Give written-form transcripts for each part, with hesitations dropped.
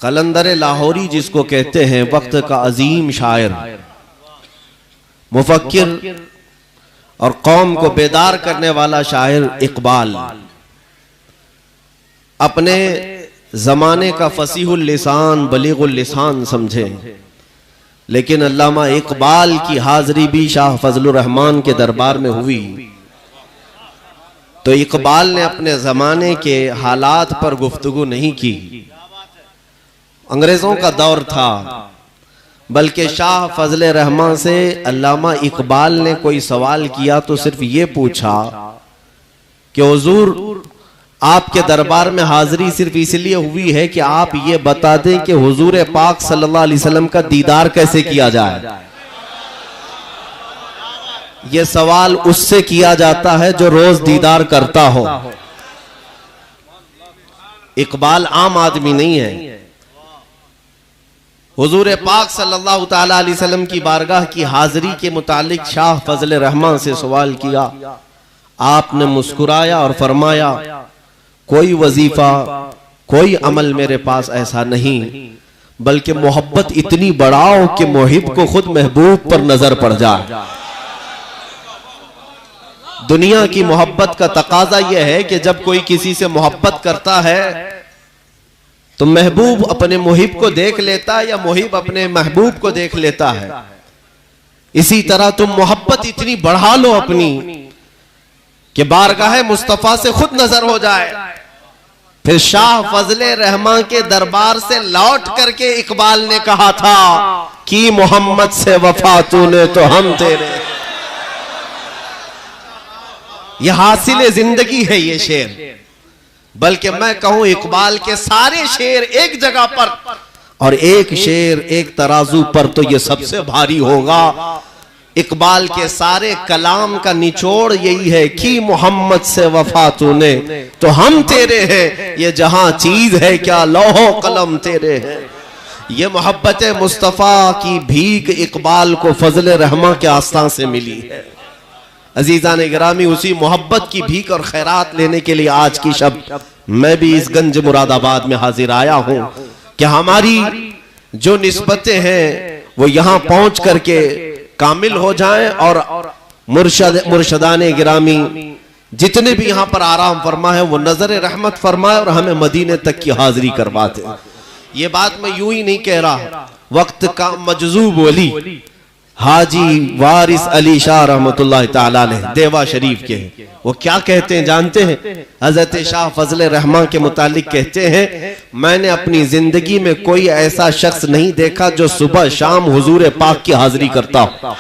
कलंदर लाहौरी जिसको कहते हैं, वक्त का अजीम शायर, मुफक्किर और कौम को बेदार करने वाला शायर इकबाल, अपने जमाने का फसीहुल लिसान बलीगुल लिसान समझे, लेकिन अल्लामा इकबाल की हाजिरी भी शाह फजलुर रहमान के दरबार में हुई तो इकबाल ने अपने जमाने के हालात पर गुफ्तगू नहीं की। अंग्रेजों का दौर था, बल्कि शाह फजल रहमान से अल्लामा इकबाल ने कोई सवाल किया तो सिर्फ ये पूछा कि हुजूर आपके दरबार में हाजिरी सिर्फ इसलिए हुई है कि आप ये बता दें कि हुजूर पाक सल्लल्लाहु अलैहि वसल्लम का दीदार कैसे किया जाए। ये सवाल उससे किया जाता है जो रोज दीदार करता हो। इकबाल आम आदमी नहीं है। हुजूर पाक सल्लल्लाहु ताला अलैहि वसल्लम की बारगाह की हाजिरी के मुतालिक शाह फजल रहमान से सवाल किया। आपने मुस्कुराया और फरमाया, कोई वजीफा कोई अमल मेरे पास ऐसा नहीं, बल्कि मोहब्बत इतनी बढ़ाओ कि मुहिब को खुद महबूब पर नजर पड़ जाए। दुनिया की मोहब्बत का तकाजा यह है कि जब कोई किसी से मोहब्बत करता है तो महबूब अपने मुहिब को देख लेता है या मुहिब अपने महबूब को देख लेता है। इसी तरह तुम मोहब्बत इतनी बढ़ा लो अपनी कि बारगाह मुस्तफा से खुद नजर हो जाए। फिर शाह फजले रहमान के दरबार से लौट करके इकबाल ने कहा था कि मोहम्मद से वफा तूने तो हम तेरे। यह हासिल जिंदगी है ये शेर, बल्कि मैं कहूं इकबाल के सारे शेर एक जगह पर और एक शेर एक तराजू पर तो ये सबसे भारी होगा। इकबाल के सारे कलाम का निचोड़ यही है कि मोहम्मद से वफा तूने तो हम तेरे हैं, ये जहां चीज है क्या लौहो कलम तेरे हैं। ये मोहब्बत मुस्तफा की भीख इकबाल को फजल रहमान के आस्था से मिली है। अजीजान गिरामी, उसी मोहब्बत की भीख और खैरात लेने के लिए आज की शब मैं भी इस गंज मुरादाबाद में हाजिर आया हूं कि हमारी जो निस्बतें हैं वो यहां पहुंच करके कामिल हो जाएं और मुर्शदाने गिरामी जितने भी यहां पर आराम फरमा है वो नजर रहमत फरमाए और हमें मदीने तक की हाजिरी करवाते। ये बात मैं यूं ही नहीं कह रहा, वक्त का मजजूब वली हाजी वारिस अली शाह रहमतुल्लाह ताला अलैह देवा शरीफ के, वो क्या कहते हैं जानते हैं? हजरत शाह फजल रहमान के मुतालिक कहते हैं, मैंने अपनी जिंदगी में कोई ऐसा शख्स नहीं देखा जो सुबह शाम हुजूर पाक की हाजिरी करता हो।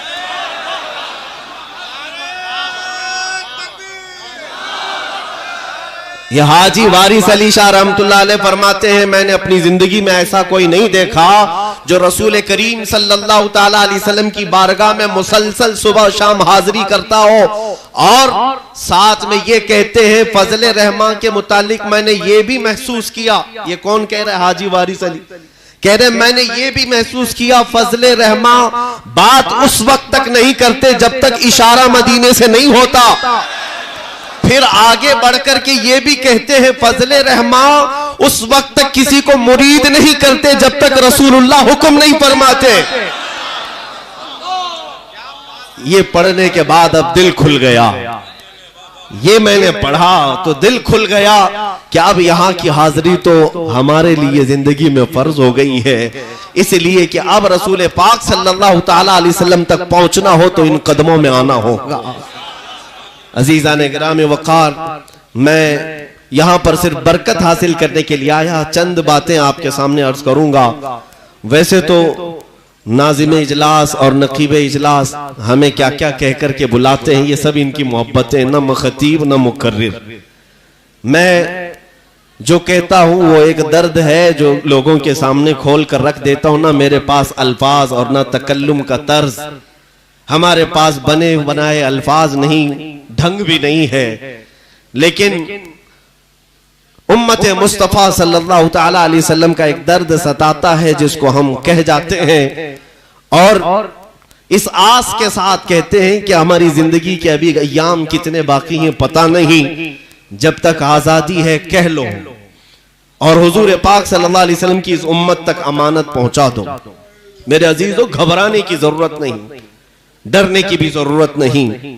यह हाजी वारिस अली शाह रहमतुल्लाह अलैह फरमाते हैं, मैंने अपनी जिंदगी में ऐसा कोई नहीं देखा जो रसूल करीम सल्लल्लाहु ताला अलैहि वसल्लम की बारगाह में मुसलसल सुबह शाम हाजिरी करता हो। और साथ में ये कहते हैं फजल रहमान के मुतालिक, मैंने ये भी महसूस किया, ये कौन कह रहा है? हाजी वारिस अली कह रहे, मैंने ये भी महसूस किया फजल रहमान बात उस वक्त तक नहीं करते जब तक इशारा मदीने से नहीं होता। फिर आगे बढ़कर के ये भी कहते हैं फजल रहमान उस वक्त तक किसी को मुरीद नहीं करते जब तक रसूलुल्लाह हुक्म नहीं फरमाते। ये पढ़ने के बाद अब दिल खुल गया, ये मैंने पढ़ा तो दिल खुल गया कि अब यहाँ की हाजिरी तो हमारे लिए जिंदगी में फर्ज हो गई है, इसलिए कि अब रसूल पाक सल्लल्लाहु ताला अलैहि वसल्लम तक पहुंचना हो तो इन कदमों में आना होगा। अजीजान गिरामी वक़ार, मैं यहां पर सिर्फ बरकत हासिल करने के लिए आया, चंद बातें आपके सामने अर्ज करूंगा। वैसे तो नाजिम इजलास और नकीब इजलास हमें क्या क्या कह करके बुलाते हैं, ये सब इनकी मोहब्बतें, न मुखतीब न मुकर्रिर। मैं जो कहता हूं वो एक दर्द है जो लोगों के सामने खोल कर रख देता हूं। ना मेरे पास अल्फाज और ना तकल्लुम का तर्ज, हमारे पास बने बनाए अल्फाज नहीं, ढंग भी नहीं है, लेकिन उम्मत मुस्तफा सल्लल्लाहु ताला अलैहि वसल्लम का एक दर्द सताता है जिसको हम कह जाते हैं और इस आस के साथ कहते हैं कि हमारी जिंदगी के अभी अय्याम कितने बाकी हैं पता नहीं, जब तक आजादी है कह लो और हुजूर पाक सल्लल्लाहु अलैहि वसल्लम की इस उम्मत तक अमानत पहुंचा दो। मेरे अजीजों, घबराने की जरूरत नहीं, डरने की भी जरूरत नहीं।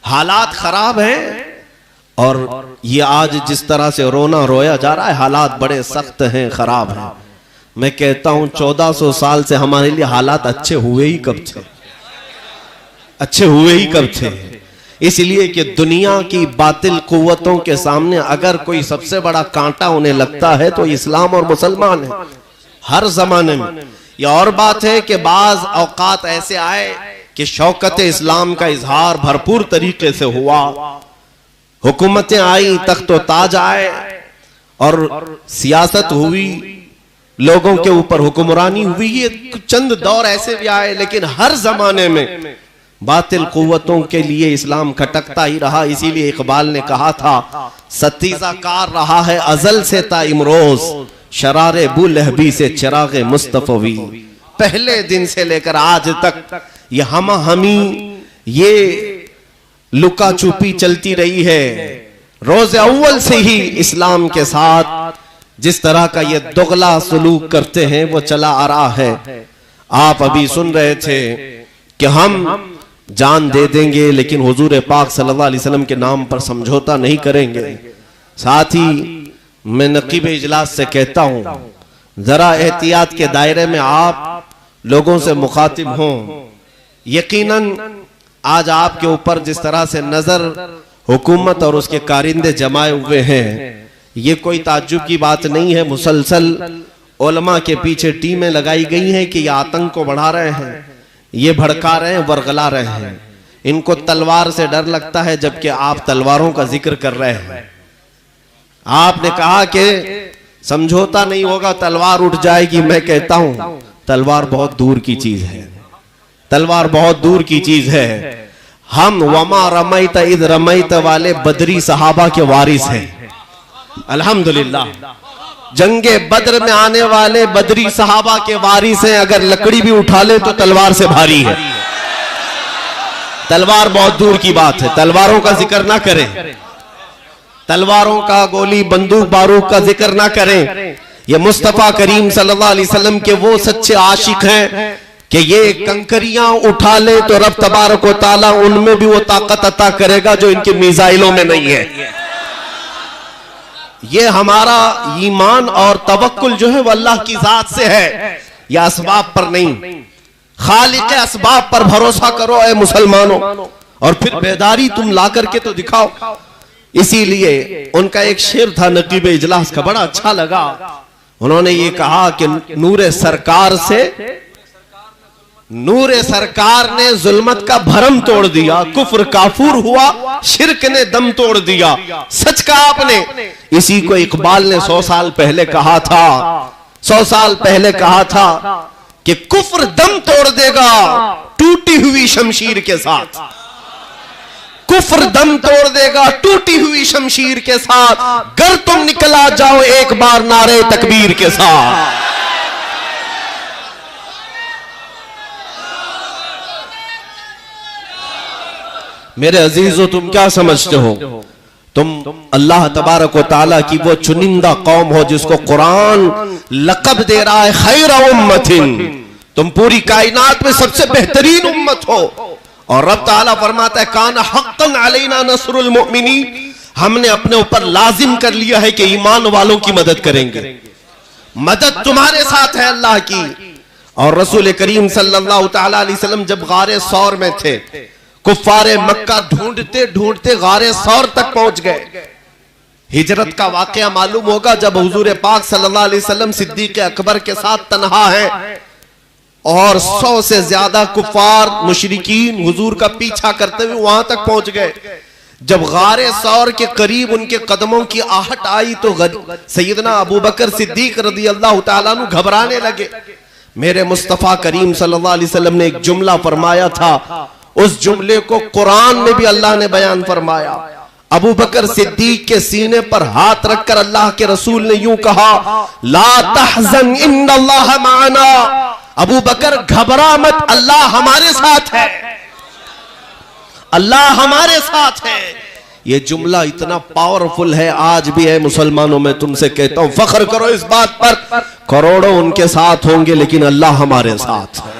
हालात खराब हैं और ये आज जिस तरह से रोना रोया जा रहा है, हालात बड़े सख्त हैं, खराब हैं। मैं कहता हूं 1400 साल से हमारे लिए हालात अच्छे हुए ही कब थे? अच्छे हुए ही कब थे? इसलिए कि दुनिया की बातिल कुव्वतों के सामने अगर कोई सबसे बड़ा कांटा उन्हें लगता है तो इस्लाम और मुसलमान है, हर जमाने में। ये और बात है कि बाज औकात ऐसे आए कि शौकत इस्लाम का इजहार भरपूर तरीके से हुआ, हुकूमतें आई, तख्तो ताज आए और सियासत हुई, लोगों के ऊपर हुक्मरानी हुई। ये चंद दौर ऐसे भी आए, लेकिन हर जमाने में बातिल कुव्वतों के लिए इस्लाम खटकता ही रहा। इसीलिए इकबाल ने कहा था, सतीजा कार रहा है अजल से ता इमरोज, शरारे बुलहबी से चिरागे मुस्तफवी। पहले दिन से लेकर आज तक ये हम हमी, ये लुका छुपी चलती रही है। रोज अव्वल से ही इस्लाम के साथ जिस तरह का ये दोगला सलूक करते हैं वो चला आ रहा है। आप अभी सुन रहे थे कि हम जान दे देंगे लेकिन हुजूर पाक सल्लल्लाहु अलैहि वसल्लम के नाम पर समझौता नहीं करेंगे। साथ ही मैं नकीब इजलास से कहता हूं, जरा एहतियात के दायरे में आप लोगों से मुखातिब हों। यकीनन आज आपके ऊपर जिस तरह से नजर हुकूमत और उसके कारिंदे जमाए हुए हैं, ये कोई ताज्जुब की बात नहीं है। मुसलसल उलमा के पीछे टीमें लगाई गई हैं कि ये आतंक को बढ़ा रहे हैं, ये भड़का रहे हैं, वर्गला रहे हैं। इनको तलवार से डर लगता है, जबकि आप तलवारों का जिक्र कर रहे हैं। आपने कहा कि समझौता नहीं होगा, तलवार उठ जाएगी। मैं कहता हूं तलवार बहुत दूर की चीज है, तलवार बहुत दूर की चीज है। हम वमा रमैत इद रमैत वाले बदरी सहाबा के वारिस हैं। अल्हम्दुलिल्लाह, जंगे बद्र में आने वाले बदरी सहाबा के वारिस हैं। अगर लकड़ी भी उठा ले तो तलवार से भारी है। तलवार बहुत दूर की बात है, तलवारों का जिक्र ना करें, तलवारों का, गोली बंदूक बारूद का जिक्र ना करें। ये मुस्तफा करीम सल्लल्लाहु अलैहि वसल्लम के वो सच्चे आशिक हैं कि ये कंकरियां उठा ले तो रब तबारक व तआला उनमें भी वो ताकत अता करेगा जो इनके मिसाइलों में नहीं है। ये हमारा ईमान और तवक्कुल जो है वो अल्लाह की जात से है, या असबाब पर नहीं। खालिक असबाब पर भरोसा करो ए मुसलमानों, और फिर बेदारी तुम ला करके तो दिखाओ। इसीलिए उनका एक शेर था नकीब इजलास का, बड़ा अच्छा लगा। उन्होंने ये कहा कि नूरे सरकार ने जुल्मत का भरम तोड़ दिया, कुफ्र काफूर हुआ, शिरक ने दम तोड़ दिया। सच कहा आपने। इसी को इकबाल ने 100 साल पहले कहा था, 100 साल पहले कहा था कि कुफ्र दम तोड़ देगा टूटी हुई शमशीर के साथ। कुफ्र दम तोड़ देगा टूटी हुई शमशीर के साथ, गर तुम निकला जाओ एक बार नारे तकबीर के साथ। मेरे अजीजों, तुम क्या समझते हो? तुम अल्लाह तबारक व तआला की वो चुनिंदा कौम हो जिसको कुरान लक़ब दे रहा है खैर उम्मतिन। तुम पूरी कायनात में सबसे बेहतरीन उम्मत हो। और रब ताला फरमाता है काना हक़्क़न अलैना नस्रुल मुमिनीन, हमने अपने ऊपर लाजिम कर लिया है कि ईमान वालों की मदद करेंगे। मदद तुम्हारे साथ है अल्लाह की। और रसूल करीम सल्लल्लाहु तआला अलैहि वसल्लम जब गारे सौर में थे, कुफ्फारे मक्का ढूंढते ढूंढते गारे सौर तक पहुंच गए। हिजरत का वाकया मालूम होगा जब हुजूर पाक सल्लल्लाहु अलैहि वसल्लम सिद्दीक़ अकबर के साथ तन्हा है और 100 से ज्यादा कुफ्फार मुशरिकीन हुजूर का पीछा करते हुए वहां तक पहुंच गए। जब गारे सौर के करीब उनके कदमों की आहट आई तो सैयदना अबू बकर सिद्दीक रज़ी अल्लाह तआला अन्हु घबराने लगे। मेरे मुस्तफा करीम सल्लल्लाहु अलैहि वसल्लम ने एक जुमला फरमाया था, उस जुमले को कुरान में भी अल्लाह ने बयान फरमाया। अबू बकर सिद्दीक के सीने पर हाथ रखकर अल्लाह के रसूल ने यूं कहा, ला तहज़न इन्नल्लाह माना। अबू बकर घबरा मत, अल्लाह हमारे साथ है, अल्लाह हमारे साथ है। ये जुमला इतना पावरफुल है, आज भी है मुसलमानों में। तुमसे कहता हूं फख्र करो इस बात पर, करोड़ों उनके साथ होंगे लेकिन अल्लाह हमारे साथ है।